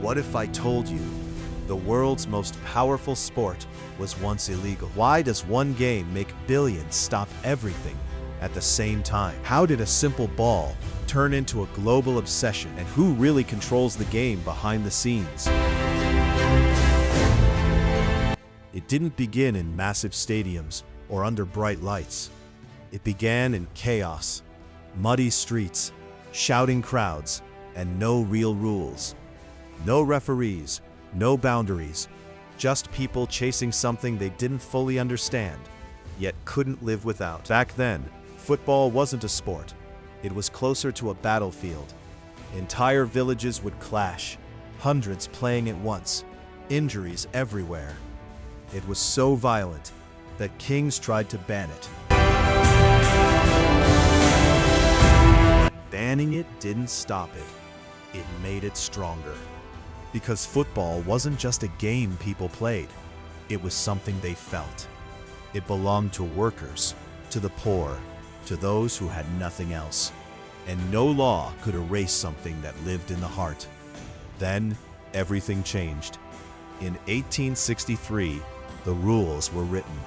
What if I told you the world's most powerful sport was once illegal? Why does one game make billions stop everything at the same time? How did a simple ball turn into a global obsession? And who really controls the game behind the scenes? It didn't begin in massive stadiums or under bright lights. It began in chaos, muddy streets, shouting crowds, and no real rules. No referees, no boundaries, just people chasing something they didn't fully understand, yet couldn't live without. Back then, football wasn't a sport. It was closer to a battlefield. Entire villages would clash, hundreds playing at once, injuries everywhere. It was so violent that kings tried to ban it. Banning it didn't stop it. It made it stronger. Because football wasn't just a game people played. It was something they felt. It belonged to workers, to the poor, to those who had nothing else. And no law could erase something that lived in the heart. Then, everything changed. In 1863, the rules were written.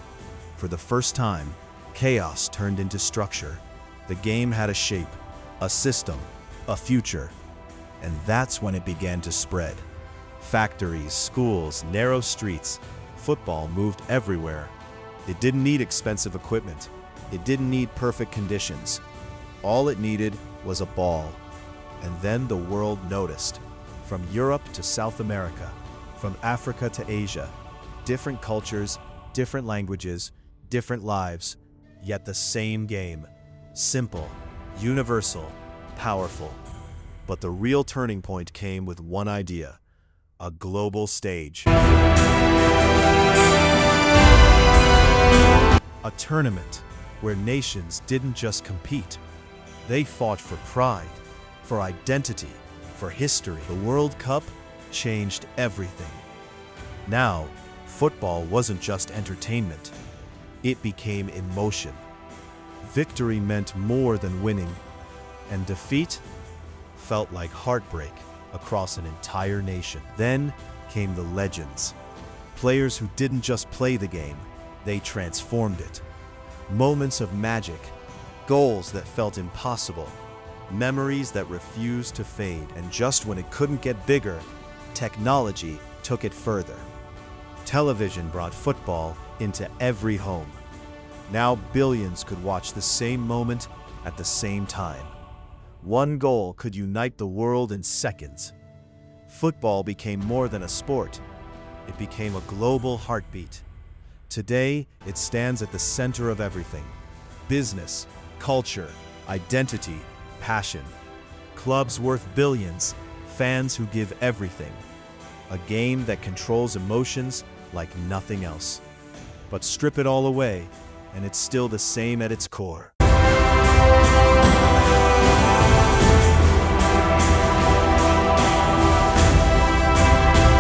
For the first time, chaos turned into structure. The game had a shape, a system, a future. And that's when it began to spread. Factories, schools, narrow streets, football moved everywhere. It didn't need expensive equipment. It didn't need perfect conditions. All it needed was a ball. And then the world noticed. From Europe to South America, from Africa to Asia, different cultures, different languages, different lives, yet the same game. Simple, universal, powerful. But the real turning point came with one idea: a global stage. A tournament where nations didn't just compete. They fought for pride, for identity, for history. The World Cup changed everything. Now, football wasn't just entertainment. It became emotion. Victory meant more than winning, and defeat felt like heartbreak across an entire nation. Then came the legends. Players who didn't just play the game, they transformed it. Moments of magic, goals that felt impossible, memories that refused to fade. And just when it couldn't get bigger, technology took it further. Television brought football into every home. Now billions could watch the same moment at the same time. One goal could unite the world in seconds. Football became more than a sport. It became a global heartbeat. Today, it stands at the center of everything: business, culture, identity, passion. Clubs worth billions, fans who give everything. A game that controls emotions like nothing else. But strip it all away, and it's still the same at its core.